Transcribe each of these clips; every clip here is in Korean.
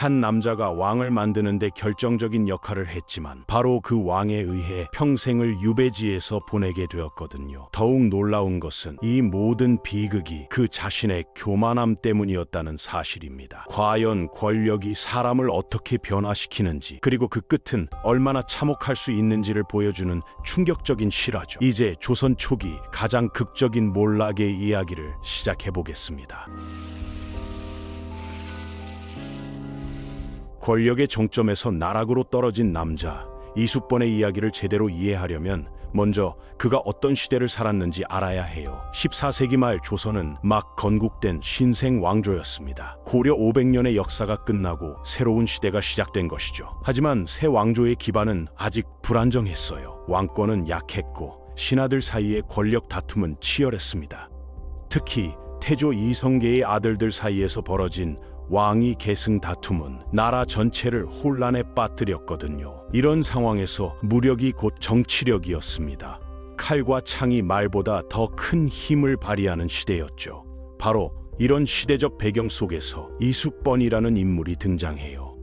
한 남자가 왕을 만드는데 결정적인 역할을 했지만 바로 그 왕에 의해 평생을 유배지에서 보내게 되었거든요. 더욱 놀라운 것은 이 모든 비극이 그 자신의 교만함 때문이었다는 사실입니다. 과연 권력이 사람을 어떻게 변화시키는지, 그리고 그 끝은 얼마나 참혹할 수 있는지를 보여주는 충격적인 실화죠. 이제 조선 초기 가장 극적인 몰락의 이야기를 시작해 보겠습니다. 권력의 정점에서 나락으로 떨어진 남자 이숙번의 이야기를 제대로 이해하려면 먼저 그가 어떤 시대를 살았는지 알아야 해요. 14세기 말 조선은 막 건국된 신생 왕조였습니다. 고려 500년의 역사가 끝나고 새로운 시대가 시작된 것이죠. 하지만 새 왕조의 기반은 아직 불안정했어요. 왕권은 약했고 신하들 사이의 권력 다툼은 치열했습니다. 특히 태조 이성계의 아들들 사이에서 벌어진 왕위 계승 다툼은 나라 전체를 혼란에 빠뜨렸거든요. 이런 상황에서 무력이 곧 정치력이었습니다. 칼과 창이 말보다 더 큰 힘을 발휘하는 시대였죠. 바로 이런 시대적 배경 속에서 이숙번이라는 인물이 등장해요.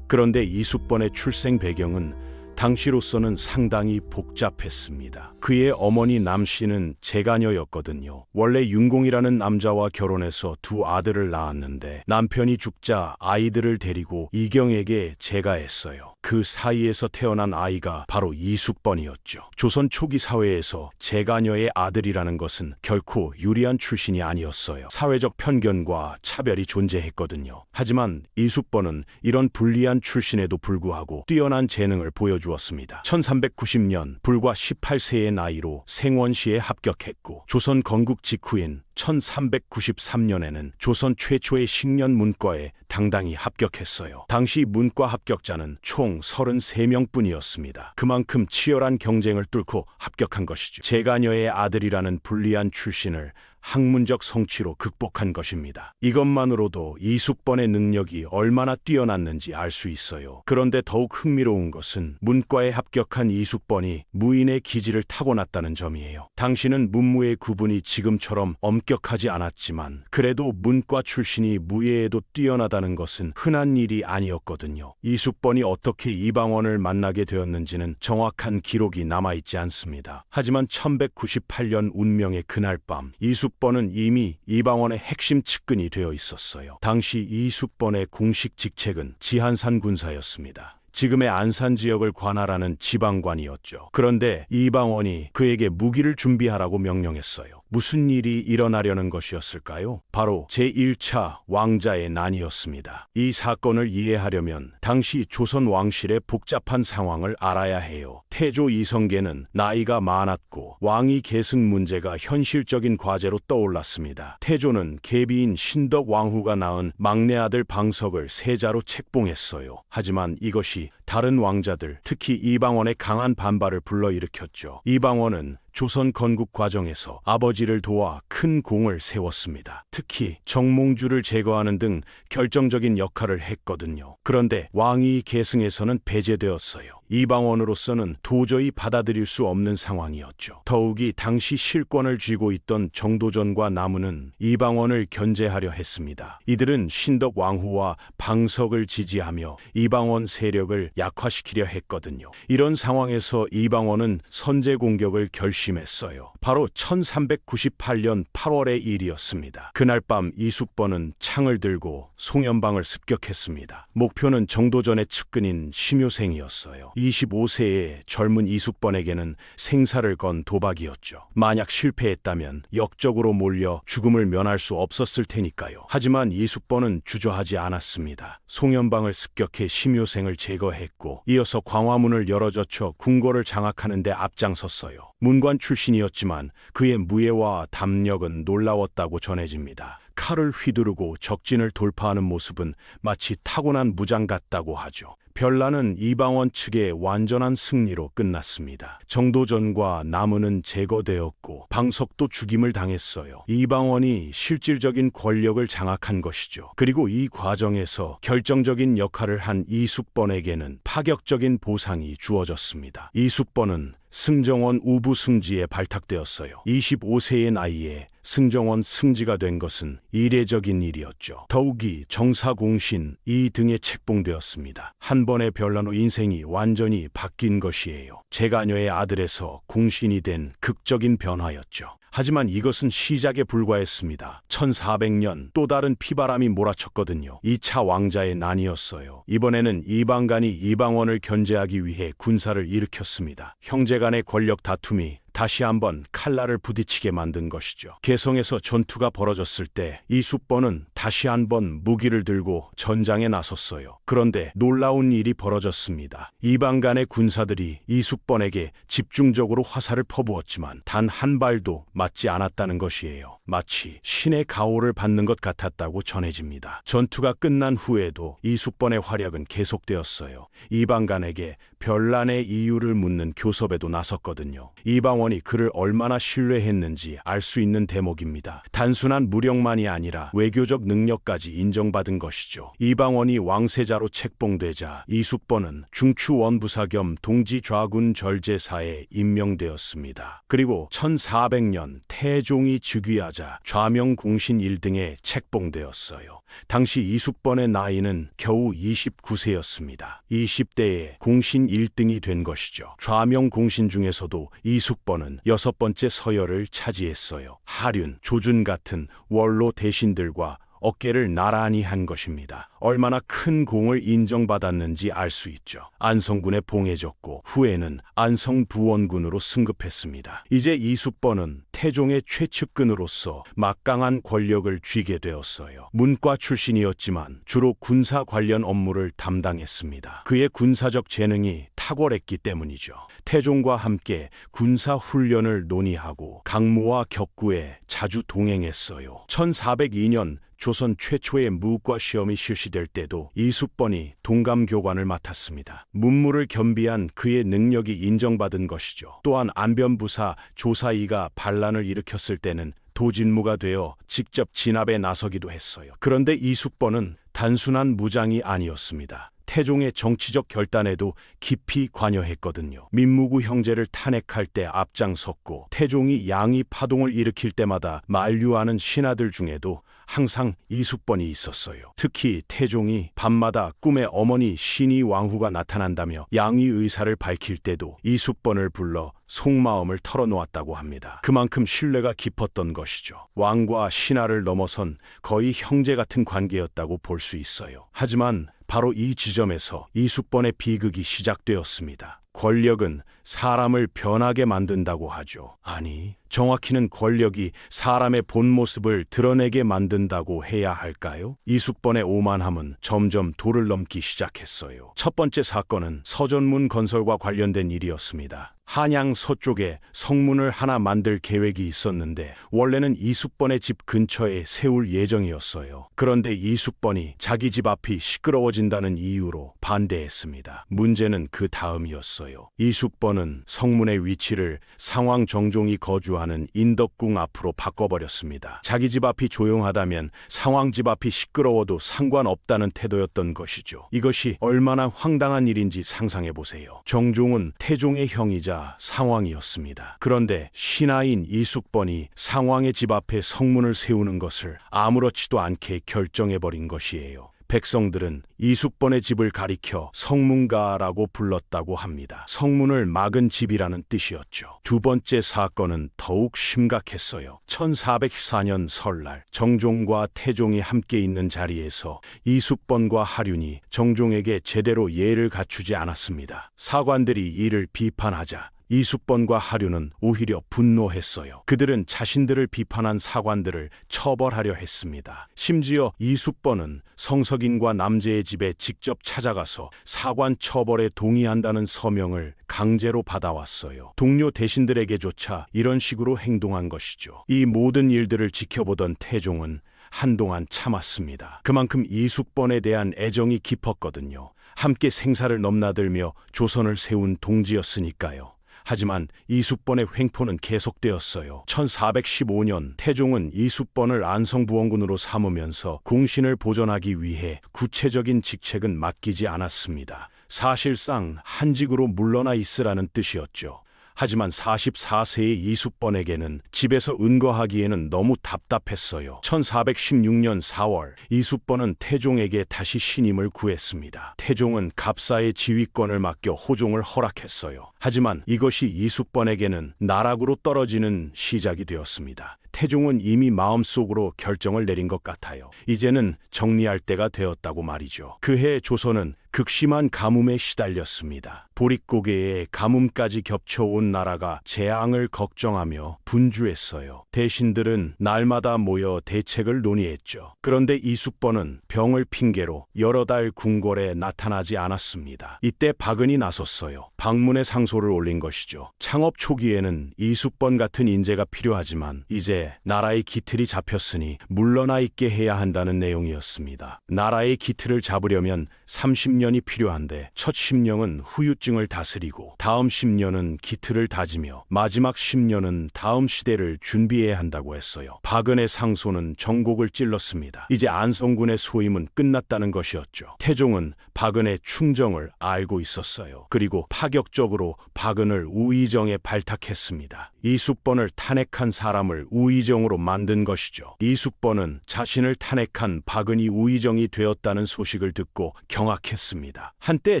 그런데 이숙번의 출생 배경은 당시로서는 상당히 복잡했습니다. 그의 어머니 남씨는 재가녀였거든요. 원래 윤공이라는 남자와 결혼해서 두 아들을 낳았는데 남편이 죽자 아이들을 데리고 이경에게 재가했어요. 그 사이에서 태어난 아이가 바로 이숙번이었죠. 조선 초기 사회에서 재가녀의 아들이라는 것은 결코 유리한 출신이 아니었어요. 사회적 편견과 차별이 존재했거든요. 하지만 이숙번은 이런 불리한 출신에도 불구하고 뛰어난 재능을 보여주었습니다. 1390년 불과 18세의 나이로 생원시에 합격했고 조선 건국 직후인 1393년에는 조선 최초의 식년 문과에 당당히 합격했어요. 당시 문과 합격자는 총 33명뿐이었습니다. 그만큼 치열한 경쟁을 뚫고 합격한 것이죠. 재가녀의 아들이라는 불리한 출신을 학문적 성취로 극복한 것입니다. 이것만으로도 이숙번의 능력이 얼마나 뛰어났는지 알 수 있어요. 그런데 더욱 흥미로운 것은 문과에 합격한 이숙번이 무인의 기질을 타고났다는 점이에요. 당시는 문무의 구분이 지금처럼 엄격하지 않았지만 그래도 문과 출신이 무예에도 뛰어나다는 것은 흔한 일이 아니었거든요. 이숙번이 어떻게 이방원을 만나게 되었는지는 정확한 기록이 남아있지 않습니다. 하지만 1198년 운명의 그날 밤 이숙번은 이미 이방원의 핵심 측근이 되어 있었어요. 당시 이숙번의 공식 직책은 지한산 군사였습니다. 지금의 안산 지역을 관할하는 지방관이었죠. 그런데 이방원이 그에게 무기를 준비하라고 명령했어요. 무슨 일이 일어나려는 것이었을까요? 바로 제1차 왕자의 난이었습니다. 이 사건을 이해하려면 당시 조선 왕실의 복잡한 상황을 알아야 해요. 태조 이성계는 나이가 많았고 왕위 계승 문제가 현실적인 과제로 떠올랐습니다. 태조는 계비인 신덕 왕후가 낳은 막내 아들 방석을 세자로 책봉했어요. 하지만 이것이 다른 왕자들, 특히 이방원의 강한 반발을 불러일으켰죠. 이방원은 조선 건국 과정에서 아버지를 도와 큰 공을 세웠습니다. 특히 정몽주를 제거하는 등 결정적인 역할을 했거든요. 그런데 왕위 계승에서는 배제되었어요. 이방원으로서는 도저히 받아들일 수 없는 상황이었죠. 더욱이 당시 실권을 쥐고 있던 정도전과 나무는 이방원을 견제하려 했습니다. 이들은 신덕 왕후와 방석을 지지하며 이방원 세력을 약화시키려 했거든요. 이런 상황에서 이방원은 선제 공격을 결심했어요. 바로 1398년 8월의 일이었습니다. 그날 밤 이숙번은 창을 들고 송연방을 습격했습니다. 목표는 정도전의 측근인 심효생이었어요. 25세의 젊은 이숙번에게는 생사를 건 도박이었죠. 만약 실패했다면 역적으로 몰려 죽음을 면할 수 없었을 테니까요. 하지만 이숙번은 주저하지 않았습니다. 송연방을 습격해 심효생을 제거했고 이어서 광화문을 열어젖혀 궁궐을 장악하는 데 앞장섰어요. 문관 출신이었지만 그의 무예와 담력은 놀라웠다고 전해집니다. 칼을 휘두르고 적진을 돌파하는 모습은 마치 타고난 무장 같다고 하죠. 별난은 이방원 측의 완전한 승리로 끝났습니다. 정도전과 나무는 제거되었고 방석도 죽임을 당했어요. 이방원이 실질적인 권력을 장악한 것이죠. 그리고 이 과정에서 결정적인 역할을 한 이숙번에게는 파격적인 보상이 주어졌습니다. 이숙번은 승정원 우부 승지에 발탁되었어요. 25세의 나이에 승정원 승지가 된 것은 이례적인 일이었죠. 더욱이 정사공신 이 등에 책봉되었습니다. 한 번의 변란 후 인생이 완전히 바뀐 것이에요. 제가녀의 아들에서 공신이 된 극적인 변화였죠. 하지만 이것은 시작에 불과했습니다. 1400년 또 다른 피바람이 몰아쳤거든요. 2차 왕자의 난이었어요. 이번에는 이방간이 이방원을 견제하기 위해 군사를 일으켰습니다. 형제 간의 권력 다툼이 다시 한번 칼날을 부딪히게 만든 것이죠. 개성에서 전투가 벌어졌을 때 이숙번은 다시 한번 무기를 들고 전장에 나섰어요. 그런데 놀라운 일이 벌어졌습니다. 이방 간의 군사들이 이숙번에게 집중적으로 화살을 퍼부었지만 단 한 발도 맞지 않았다는 것이에요. 마치 신의 가호를 받는 것 같았다고 전해집니다. 전투가 끝난 후에도 이숙번의 활약은 계속되었어요. 이방 간에게 변란의 이유를 묻는 교섭에도 나섰거든요. 이방원이 그를 얼마나 신뢰했는지 알 수 있는 대목입니다. 단순한 무력만이 아니라 외교적 능력까지 인정받은 것이죠. 이방원이 왕세자로 책봉되자 이숙번은 중추원부사 겸 동지좌군 절제사에 임명되었습니다. 그리고 1400년 태종이 즉위하자 좌명공신 1등에 책봉되었어요. 당시 이숙번의 나이는 겨우 29세였습니다. 20대에 공신 1등이 된 것이죠. 좌명공신 중에서도 이숙번은 6번째 서열을 차지했어요. 하륜, 조준 같은 원로 대신들과 어깨를 나란히 한 것입니다. 얼마나 큰 공을 인정받았는지 알 수 있죠. 안성군에 봉해졌고 후에는 안성부원군으로 승급했습니다. 이제 이숙번은 태종의 최측근으로서 막강한 권력을 쥐게 되었어요. 문과 출신이었지만 주로 군사 관련 업무를 담당했습니다. 그의 군사적 재능이 탁월했기 때문이죠. 태종과 함께 군사 훈련을 논의하고 강무와 격구에 자주 동행했어요. 1402년 조선 최초의 무과 시험이 실시될 때도 이숙번이 동감교관을 맡았습니다. 문무를 겸비한 그의 능력이 인정받은 것이죠. 또한 안변부사 조사이가 반란을 일으켰을 때는 도진무가 되어 직접 진압에 나서기도 했어요. 그런데 이숙번은 단순한 무장이 아니었습니다. 태종의 정치적 결단에도 깊이 관여했거든요. 민무구 형제를 탄핵할 때 앞장섰고 태종이 양이 파동을 일으킬 때마다 만류하는 신하들 중에도 항상 이숙번이 있었어요. 특히 태종이 밤마다 꿈에 어머니 신이 왕후가 나타난다며 양의 의사를 밝힐 때도 이숙번을 불러 속마음을 털어놓았다고 합니다. 그만큼 신뢰가 깊었던 것이죠. 왕과 신하를 넘어선 거의 형제 같은 관계였다고 볼 수 있어요. 하지만 바로 이 지점에서 이숙번의 비극이 시작되었습니다. 권력은 사람을 변하게 만든다고 하죠. 아니, 정확히는 권력이 사람의 본 모습을 드러내게 만든다고 해야 할까요? 이숙번의 오만함은 점점 도를 넘기 시작했어요. 첫 번째 사건은 서전문 건설과 관련된 일이었습니다. 한양 서쪽에 성문을 하나 만들 계획이 있었는데 원래는 이숙번의 집 근처에 세울 예정이었어요. 그런데 이숙번이 자기 집 앞이 시끄러워진다는 이유로 반대했습니다. 문제는 그 다음이었어요. 이숙번은 성문의 위치를 상왕 정종이 거주하는 인덕궁 앞으로 바꿔버렸습니다. 자기 집 앞이 조용하다면 상왕 집 앞이 시끄러워도 상관없다는 태도였던 것이죠. 이것이 얼마나 황당한 일인지 상상해보세요. 정종은 태종의 형이자 상왕이었습니다. 그런데 신하인 이숙번이 상왕의 집 앞에 성문을 세우는 것을 아무렇지도 않게 결정해버린 것이에요. 백성들은 이숙번의 집을 가리켜 성문가라고 불렀다고 합니다. 성문을 막은 집이라는 뜻이었죠. 두 번째 사건은 더욱 심각했어요. 1414년 설날 정종과 태종이 함께 있는 자리에서 이숙번과 하륜이 정종에게 제대로 예를 갖추지 않았습니다. 사관들이 이를 비판하자 이숙번과 하륜은 오히려 분노했어요. 그들은 자신들을 비판한 사관들을 처벌하려 했습니다. 심지어 이숙번은 성석인과 남제의 집에 직접 찾아가서 사관 처벌에 동의한다는 서명을 강제로 받아왔어요. 동료 대신들에게조차 이런 식으로 행동한 것이죠. 이 모든 일들을 지켜보던 태종은 한동안 참았습니다. 그만큼 이숙번에 대한 애정이 깊었거든요. 함께 생사를 넘나들며 조선을 세운 동지였으니까요. 하지만 이숙번의 횡포는 계속되었어요. 1415년 태종은 이숙번을 안성부원군으로 삼으면서 공신을 보존하기 위해 구체적인 직책은 맡기지 않았습니다. 사실상 한직으로 물러나 있으라는 뜻이었죠. 하지만 44세의 이숫번에게는 집에서 은거하기에는 너무 답답했어요. 1416년 4월 이숫번은 태종에게 다시 신임을 구했습니다. 태종은 갑사의 지휘권을 맡겨 호종을 허락했어요. 하지만 이것이 이숫번에게는 나락으로 떨어지는 시작이 되었습니다. 태종은 이미 마음속으로 결정을 내린 것 같아요. 이제는 정리할 때가 되었다고 말이죠. 그해 조선은 극심한 가뭄에 시달렸습니다. 보릿고개에 가뭄까지 겹쳐온 나라가 재앙을 걱정하며 분주했어요. 대신들은 날마다 모여 대책을 논의했죠. 그런데 이숫번은 병을 핑계로 여러 달 궁궐에 나타나지 않았습니다. 이때 박은이 나섰어요. 방문의 상소를 올린 것이죠. 창업 초기에는 이숫번 같은 인재가 필요하지만 이제 나라의 기틀이 잡혔으니 물러나 있게 해야 한다는 내용이었습니다. 나라의 기틀을 잡으려면 30년이 필요한데 첫 10년은 후유증을 다스리고 다음 10년은 기틀을 다지며 마지막 10년은 다음 시대를 준비해야 한다고 했어요. 박은의 상소는 전곡을 찔렀습니다. 이제 안성군의 소임은 끝났다는 것이었죠. 태종은 박은의 충정을 알고 있었어요. 그리고 파격적으로 박은을 우의정에 발탁했습니다. 이숫번을 탄핵한 사람을 우의정으로 만든 것이죠. 이숫번은 자신을 탄핵한 박은이 우의정이 되었다는 소식을 듣고 경악했습니다. 한때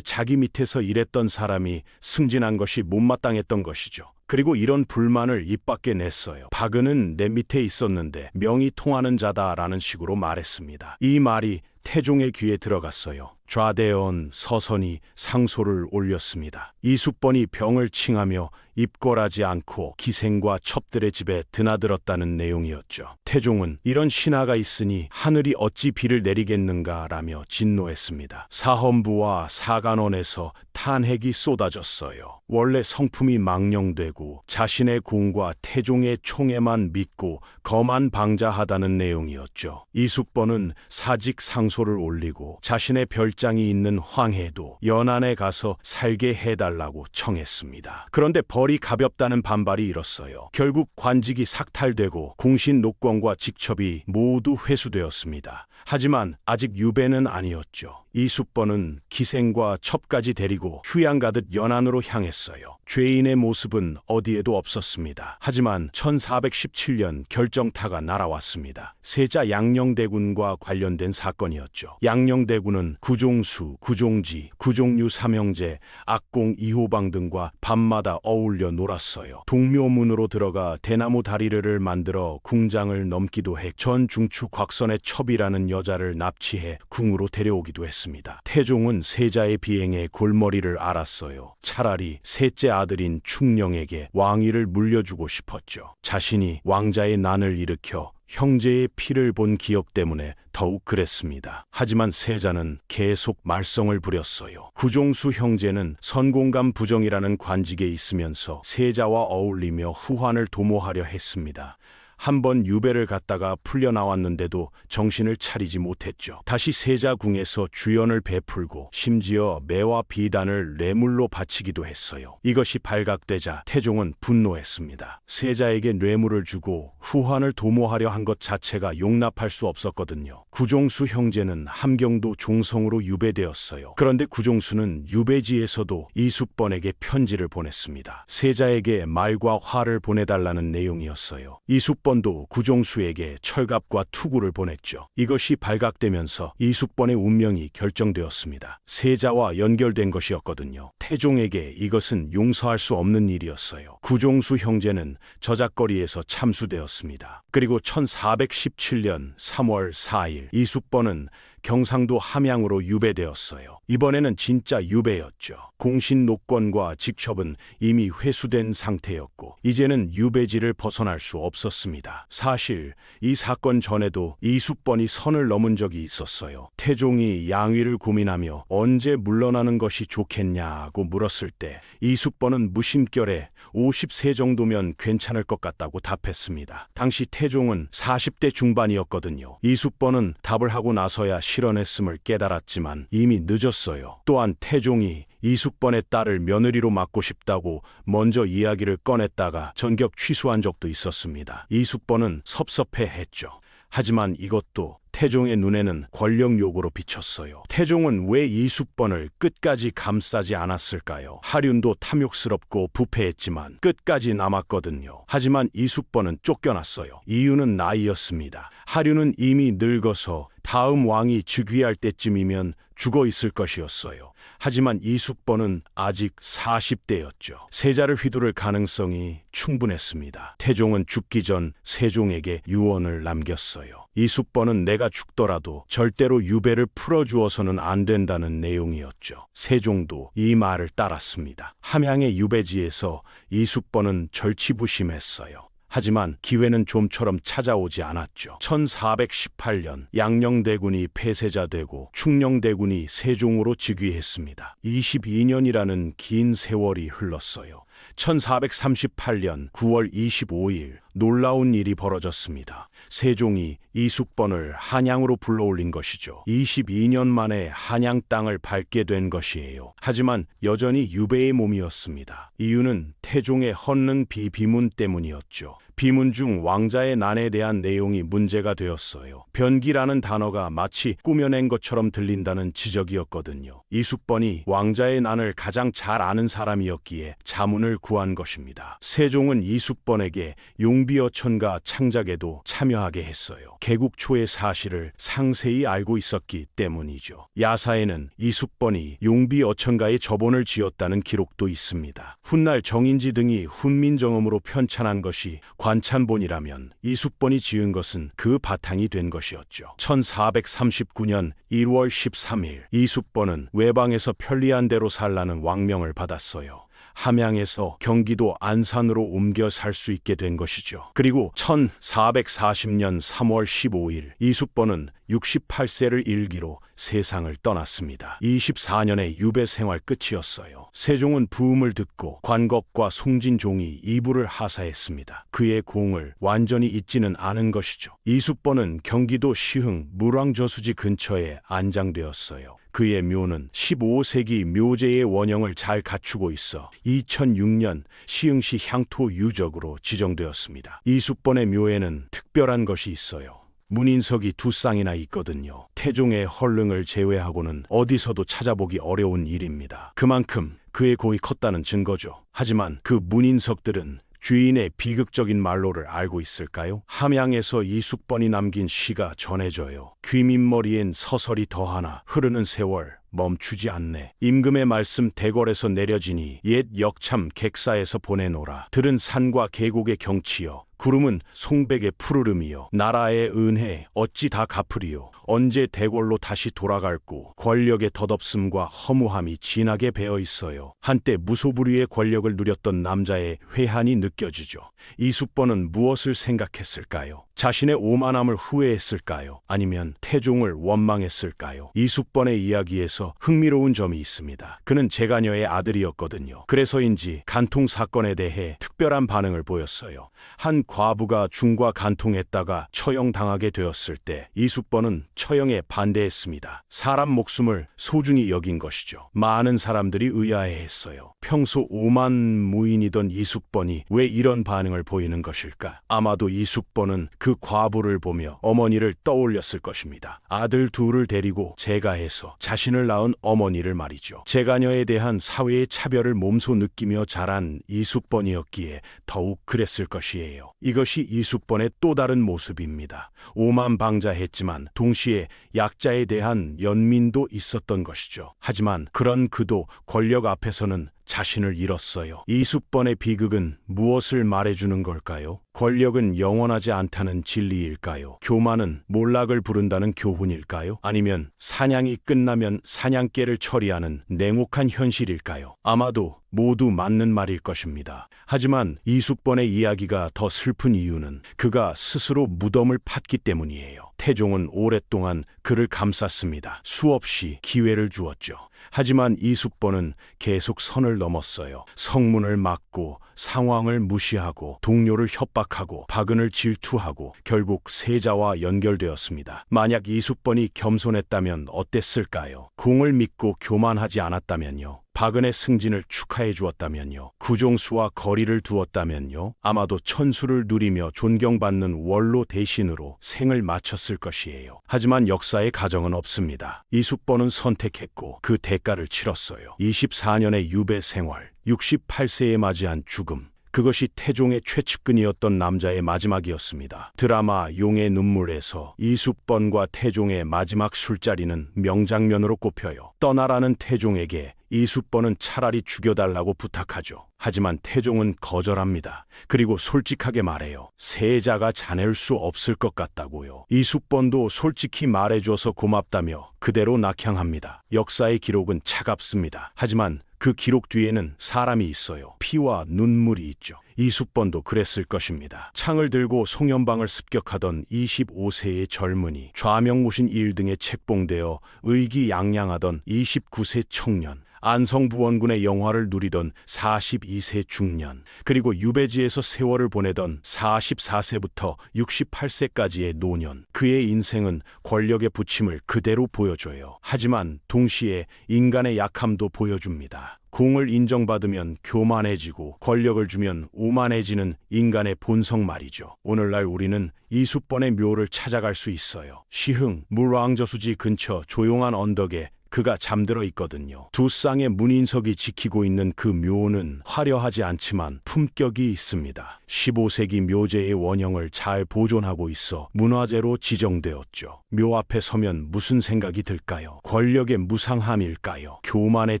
자기 밑에서 일했던 사람이 승진한 것이 못마땅했던 것이죠. 그리고 이런 불만을 입 밖에 냈어요. 박은은 내 밑에 있었는데 명이 통하는 자다라는 식으로 말했습니다. 이 말이 태종의 귀에 들어갔어요. 좌대원 서선이 상소를 올렸습니다. 이숫번이 병을 칭하며 입궐하지 않고 기생과 첩들의 집에 드나들었다는 내용이었죠. 태종은 이런 신하가 있으니 하늘이 어찌 비를 내리겠는가라며 진노했습니다. 사헌부와 사간원에서 탄핵이 쏟아졌어요. 원래 성품이 망령되고 자신의 공과 태종의 총애만 믿고 거만 방자하다는 내용이었죠. 이숫번은 사직 상소를 올리고 자신의 별장이 있는 황해도 연안에 가서 살게 해달라고 청했습니다. 그런데 벌이 가볍다는 반발이 일었어요. 결국 관직이 삭탈되고 공신 녹권과 직첩이 모두 회수되었습니다. 하지만 아직 유배는 아니었죠. 이숫번은 기생과 첩까지 데리고 휴양 가듯 연안으로 향했어요. 죄인의 모습은 어디에도 없었습니다. 하지만 1417년 결정타가 날아왔습니다. 세자 양녕대군과 관련된 사건이었죠. 양녕대군은 구종수, 구종지, 구종류 삼형제, 악공 이호방 등과 밤마다 어울려 놀았어요. 동묘문으로 들어가 대나무 다리를 만들어 궁장을 넘기도 해 전 중추 곽선의 첩이라는 여자를 납치해 궁으로 데려오기도 했습니다. 태종은 세자의 비행에 골머리를 앓았어요. 차라리 셋째 아들인 충령에게 왕위를 물려주고 싶었죠. 자신이 왕자의 난을 일으켜 형제의 피를 본 기억 때문에 더욱 그랬습니다. 하지만 세자는 계속 말썽을 부렸어요. 구종수 형제는 선공감 부정이라는 관직에 있으면서 세자와 어울리며 후환을 도모하려 했습니다. 한번 유배를 갔다가 풀려 나왔는데도 정신을 차리지 못했죠. 다시 세자궁에서 주연을 베풀고 심지어 매와 비단을 뇌물로 바치기도 했어요. 이것이 발각되자 태종은 분노했습니다. 세자에게 뇌물을 주고 후환을 도모하려 한 것 자체가 용납할 수 없었거든요. 구종수 형제는 함경도 종성으로 유배되었어요. 그런데 구종수는 유배지에서도 이숫번에게 편지를 보냈습니다. 세자에게 말과 화를 보내달라는 내용이었어요. 이숫번도 구종수에게 철갑과 투구를 보냈죠. 이것이 발각되면서 이숫번의 운명이 결정되었습니다. 세자와 연결된 것이었거든요. 태종에게 이것은 용서할 수 없는 일이었어요. 구종수 형제는 저작거리에서 참수되었습니다. 그리고 1417년 3월 4일 이숫번은 경상도 함양으로 유배되었어요. 이번에는 진짜 유배였죠. 공신 녹권과 직첩은 이미 회수된 상태였고 이제는 유배지를 벗어날 수 없었습니다. 사실 이 사건 전에도 이숫번이 선을 넘은 적이 있었어요. 태종이 양위를 고민하며 언제 물러나는 것이 좋겠냐고 물었을 때 이숫번은 무심결에 50세 정도면 괜찮을 것 같다고 답했습니다. 당시 태종은 40대 중반이었거든요. 이숫번은 답을 하고 나서야 실언했음을 깨달았지만 이미 늦었어요. 또한 태종이 이숫번의 딸을 며느리로 맡고 싶다고 먼저 이야기를 꺼냈다가 전격 취소한 적도 있었습니다. 이숫번은 섭섭해했죠. 하지만 이것도 태종의 눈에는 권력 요구로 비쳤어요. 태종은 왜 이숙번을 끝까지 감싸지 않았을까요? 하륜도 탐욕스럽고 부패했지만 끝까지 남았거든요. 하지만 이숙번은 쫓겨났어요. 이유는 나이였습니다. 하륜은 이미 늙어서 다음 왕이 즉위할 때쯤이면 죽어 있을 것이었어요. 하지만 이숙번은 아직 40대였죠. 세자를 휘두를 가능성이 충분했습니다. 태종은 죽기 전 세종에게 유언을 남겼어요. 이숙번은 내가 죽더라도 절대로 유배를 풀어주어서는 안 된다는 내용이었죠. 세종도 이 말을 따랐습니다. 함양의 유배지에서 이숙번은 절치부심했어요. 하지만 기회는 좀처럼 찾아오지 않았죠. 1418년 양녕대군이 폐쇄자되고 충녕대군이 세종으로 즉위했습니다. 22년이라는 긴 세월이 흘렀어요. 1438년 9월 25일 놀라운 일이 벌어졌습니다. 세종이 이숙번을 한양으로 불러올린 것이죠. 22년 만에 한양 땅을 밟게 된 것이에요. 하지만 여전히 유배의 몸이었습니다. 이유는 태종의 헌능 비문 때문이었죠. 비문 중 왕자의 난에 대한 내용이 문제가 되었어요. 변기라는 단어가 마치 꾸며낸 것처럼 들린다는 지적이었거든요. 이숙번이 왕자의 난을 가장 잘 아는 사람이었기에 자문을 구한 것입니다. 세종은 이숙번에게 용비어천가 창작에도 참여하게 했어요. 개국 초의 사실을 상세히 알고 있었기 때문이죠. 야사에는 이숙번이 용비어천가에 저본을 지었다는 기록도 있습니다. 훗날 정인지 등이 훈민정음으로 편찬한 것이 관찬본이라면 이숙번이 지은 것은 그 바탕이 된 것이었죠. 1439년 1월 13일 이숙번은 외방에서 편리한 대로 살라는 왕명을 받았어요. 함양에서 경기도 안산으로 옮겨 살 수 있게 된 것이죠. 그리고 1440년 3월 15일 이숙번은 68세를 일기로 세상을 떠났습니다. 24년의 유배 생활 끝이었어요. 세종은 부음을 듣고 관곡과 송진종이 이불을 하사했습니다. 그의 공을 완전히 잊지는 않은 것이죠. 이숙번은 경기도 시흥 물왕저수지 근처에 안장되었어요. 그의 묘는 15세기 묘제의 원형을 잘 갖추고 있어 2006년 시흥시 향토 유적으로 지정되었습니다. 이숙번의 묘에는 특별한 것이 있어요. 문인석이 2쌍이나 있거든요. 태종의 헌릉을 제외하고는 어디서도 찾아보기 어려운 일입니다. 그만큼 그의 공이 컸다는 증거죠. 하지만 그 문인석들은 주인의 비극적인 말로를 알고 있을까요? 함양에서 이숙번이 남긴 시가 전해져요. 귀밑머리엔 서설이 더하나 흐르는 세월 멈추지 않네. 임금의 말씀 대궐에서 내려지니 옛 역참 객사에서 보내노라. 들은 산과 계곡의 경치여 구름은 송백의 푸르름이여 나라의 은혜 어찌 다 갚으리요. 언제 대궐로 다시 돌아갈고 권력의 덧없음과 허무함이 진하게 배어 있어요. 한때 무소불위의 권력을 누렸던 남자의 회한이 느껴지죠. 이숙번은 무엇을 생각했을까요? 자신의 오만함을 후회했을까요? 아니면 태종을 원망했을까요? 이숙번의 이야기에서 흥미로운 점이 있습니다. 그는 제가녀의 아들이었거든요. 그래서인지 간통 사건에 대해 특별한 반응을 보였어요. 한 과부가 중과 간통했다가 처형당하게 되었을 때 이숙번은 처형에 반대했습니다. 사람 목숨을 소중히 여긴 것이죠. 많은 사람들이 의아해했어요. 평소 오만무인이던 이숙번이 왜 이런 반응을 보이는 것일까? 아마도 이숙번은 그 과부를 보며 어머니를 떠올렸을 것입니다. 아들 둘을 데리고 제가해서 자신을 낳은 어머니를 말이죠. 제가녀에 대한 사회의 차별을 몸소 느끼며 자란 이숙번이었기에 더욱 그랬을 것이에요. 이것이 이숙번의 또 다른 모습입니다. 오만방자했지만 동시에 약자에 대한 연민도 있었던 것이죠. 하지만 그런 그도 권력 앞에서는 자신을 잃었어요. 이숙번의 비극은 무엇을 말해주는 걸까요? 권력은 영원하지 않다는 진리일까요? 교만은 몰락을 부른다는 교훈일까요? 아니면 사냥이 끝나면 사냥개를 처리하는 냉혹한 현실일까요? 아마도 모두 맞는 말일 것입니다. 하지만 이숙번의 이야기가 더 슬픈 이유는 그가 스스로 무덤을 팠기 때문이에요. 태종은 오랫동안 그를 감쌌습니다. 수없이 기회를 주었죠. 하지만 이숙번은 계속 선을 넘었어요. 성문을 막고 상황을 무시하고 동료를 협박하고 박은을 질투하고 결국 세자와 연결되었습니다. 만약 이숙번이 겸손했다면 어땠을까요? 공을 믿고 교만하지 않았다면요. 박은의 승진을 축하해 주었다면요. 구종수와 거리를 두었다면요. 아마도 천수를 누리며 존경받는 원로 대신으로 생을 마쳤을 것이에요. 하지만 역사의 가정은 없습니다. 이숙번은 선택했고 그 대가를 치렀어요. 24년의 유배 생활, 68세에 맞이한 죽음. 그것이 태종의 최측근이었던 남자의 마지막이었습니다. 드라마 용의 눈물에서 이숙번과 태종의 마지막 술자리는 명장면으로 꼽혀요. 떠나라는 태종에게 이숙번은 차라리 죽여달라고 부탁하죠. 하지만 태종은 거절합니다. 그리고 솔직하게 말해요. 세자가 자넬 수 없을 것 같다고요. 이숙번도 솔직히 말해줘서 고맙다며 그대로 낙향합니다. 역사의 기록은 차갑습니다. 하지만 그 기록 뒤에는 사람이 있어요. 피와 눈물이 있죠. 이숙번도 그랬을 것입니다. 창을 들고 송연방을 습격하던 25세의 젊은이, 좌명무신 1등에 책봉되어 의기양양하던 29세 청년, 안성부원군의 영화를 누리던 42세 중년, 그리고 유배지에서 세월을 보내던 44세부터 68세까지의 노년. 그의 인생은 권력의 부침을 그대로 보여줘요. 하지만 동시에 인간의 약함도 보여줍니다. 공을 인정받으면 교만해지고 권력을 주면 오만해지는 인간의 본성 말이죠. 오늘날 우리는 이숙번의 묘를 찾아갈 수 있어요. 시흥 물왕저수지 근처 조용한 언덕에 그가 잠들어 있거든요. 두 쌍의 문인석이 지키고 있는 그 묘는 화려하지 않지만 품격이 있습니다. 15세기 묘제의 원형을 잘 보존하고 있어 문화재로 지정되었죠. 묘 앞에 서면 무슨 생각이 들까요? 권력의 무상함일까요? 교만의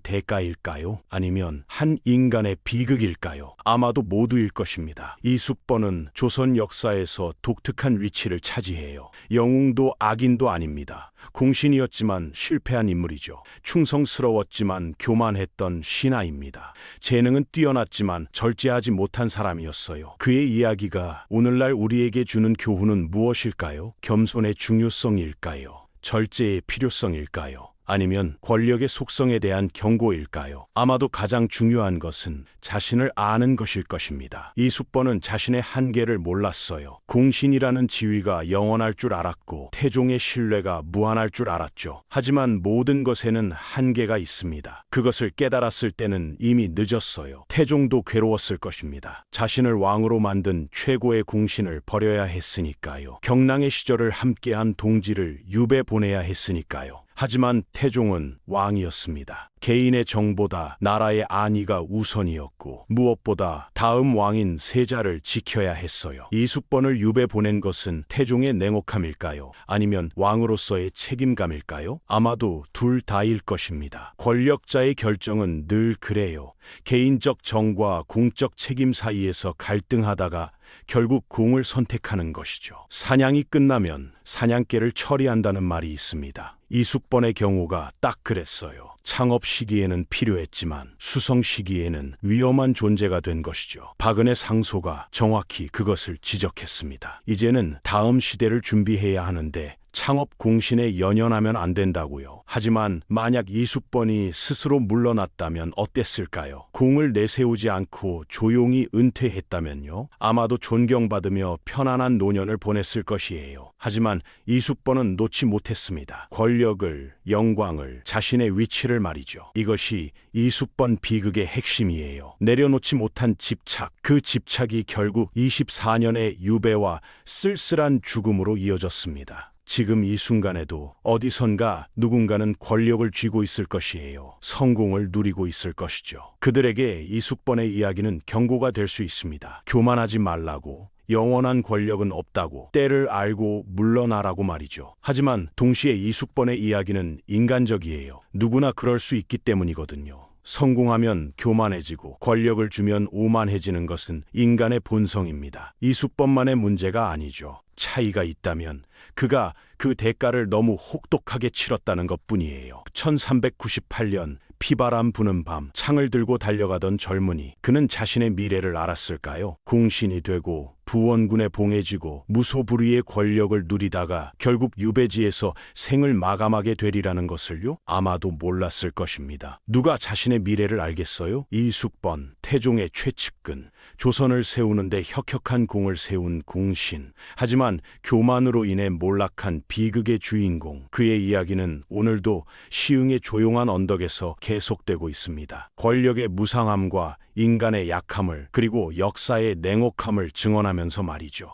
대가일까요? 아니면 한 인간의 비극일까요? 아마도 모두일 것입니다. 이숙번은 조선 역사에서 독특한 위치를 차지해요. 영웅도 악인도 아닙니다. 공신이었지만 실패한 인물이죠. 충성스러웠지만 교만했던 신하입니다. 재능은 뛰어났지만 절제하지 못한 사람이었어요. 그의 이야기가 오늘날 우리에게 주는 교훈은 무엇일까요? 겸손의 중요성일까요? 절제의 필요성일까요? 아니면 권력의 속성에 대한 경고일까요? 아마도 가장 중요한 것은 자신을 아는 것일 것입니다. 이숙번은 자신의 한계를 몰랐어요. 공신이라는 지위가 영원할 줄 알았고 태종의 신뢰가 무한할 줄 알았죠. 하지만 모든 것에는 한계가 있습니다. 그것을 깨달았을 때는 이미 늦었어요. 태종도 괴로웠을 것입니다. 자신을 왕으로 만든 최고의 공신을 버려야 했으니까요. 경랑의 시절을 함께한 동지를 유배 보내야 했으니까요. 하지만 태종은 왕이었습니다. 개인의 정보다 나라의 안위가 우선이었고 무엇보다 다음 왕인 세자를 지켜야 했어요. 이숙번을 유배 보낸 것은 태종의 냉혹함일까요? 아니면 왕으로서의 책임감일까요? 아마도 둘 다일 것입니다. 권력자의 결정은 늘 그래요. 개인적 정과 공적 책임 사이에서 갈등하다가 결국 공을 선택하는 것이죠. 사냥이 끝나면 사냥개를 처리한다는 말이 있습니다. 이숙번의 경우가 딱 그랬어요. 창업 시기에는 필요했지만 수성 시기에는 위험한 존재가 된 것이죠. 박은의 상소가 정확히 그것을 지적했습니다. 이제는 다음 시대를 준비해야 하는데 창업 공신에 연연하면 안 된다고요. 하지만 만약 이숙번이 스스로 물러났다면 어땠을까요? 공을 내세우지 않고 조용히 은퇴했다면요? 아마도 존경받으며 편안한 노년을 보냈을 것이에요. 하지만 이숙번은 놓지 못했습니다. 권력을, 영광을, 자신의 위치를 말이죠. 이것이 이숙번 비극의 핵심이에요. 내려놓지 못한 집착, 그 집착이 결국 24년의 유배와 쓸쓸한 죽음으로 이어졌습니다. 지금 이 순간에도 어디선가 누군가는 권력을 쥐고 있을 것이에요. 성공을 누리고 있을 것이죠. 그들에게 이숙번의 이야기는 경고가 될 수 있습니다. 교만하지 말라고, 영원한 권력은 없다고, 때를 알고 물러나라고 말이죠. 하지만 동시에 이숙번의 이야기는 인간적이에요. 누구나 그럴 수 있기 때문이거든요. 성공하면 교만해지고 권력을 주면 오만해지는 것은 인간의 본성입니다. 이숙번만의 문제가 아니죠. 차이가 있다면 그가 그 대가를 너무 혹독하게 치렀다는 것뿐이에요. 1398년 피바람 부는 밤, 창을 들고 달려가던 젊은이, 그는 자신의 미래를 알았을까요? 공신이 되고 부원군에 봉해지고 무소불위의 권력을 누리다가 결국 유배지에서 생을 마감하게 되리라는 것을요? 아마도 몰랐을 것입니다. 누가 자신의 미래를 알겠어요? 이숙번, 태종의 최측근, 조선을 세우는데 혁혁한 공을 세운 공신. 하지만 교만으로 인해 몰락한 비극의 주인공. 그의 이야기는 오늘도 시흥의 조용한 언덕에서 계속되고 있습니다. 권력의 무상함과 인간의 약함을, 그리고 역사의 냉혹함을 증언하면서 말이죠.